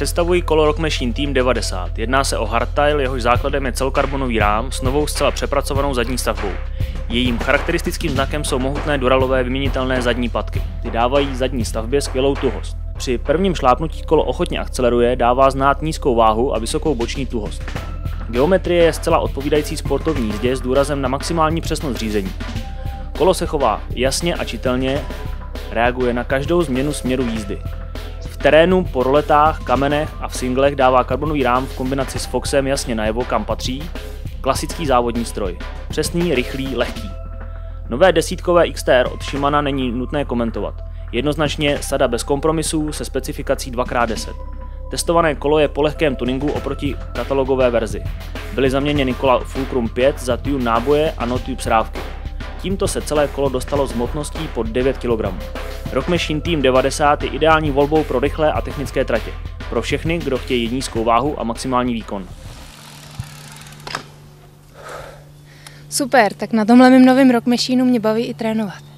Představuji kolo Rock Machine Team 90. Jedná se o hardtail, jehož základem je celokarbonový rám s novou zcela přepracovanou zadní stavbou. Jejím charakteristickým znakem jsou mohutné duralové vyměnitelné zadní patky. Ty dávají zadní stavbě skvělou tuhost. Při prvním šlápnutí kolo ochotně akceleruje, dává znát nízkou váhu a vysokou boční tuhost. Geometrie je zcela odpovídající sportovní jízdě s důrazem na maximální přesnost řízení. Kolo se chová jasně a čitelně, reaguje na každou změnu směru jízdy. V terénu, po roletách, kamenech a v singlech dává karbonový rám v kombinaci s Foxem jasně najevo, kam patří. Klasický závodní stroj. Přesný, rychlý, lehký. Nové desítkové XTR od Shimana není nutné komentovat. Jednoznačně sada bez kompromisů se specifikací 2x10. Testované kolo je po lehkém tuningu oproti katalogové verzi. Byly zaměněny kola Fulcrum 5 za tune náboje a no tube srávky. Tímto se celé kolo dostalo s hmotností pod 9 kg. Rock Machine Team 90 je ideální volbou pro rychlé a technické tratě. Pro všechny, kdo chtějí nízkou váhu a maximální výkon. Super, tak na tomhle mým novým Rock Machineu mě baví i trénovat.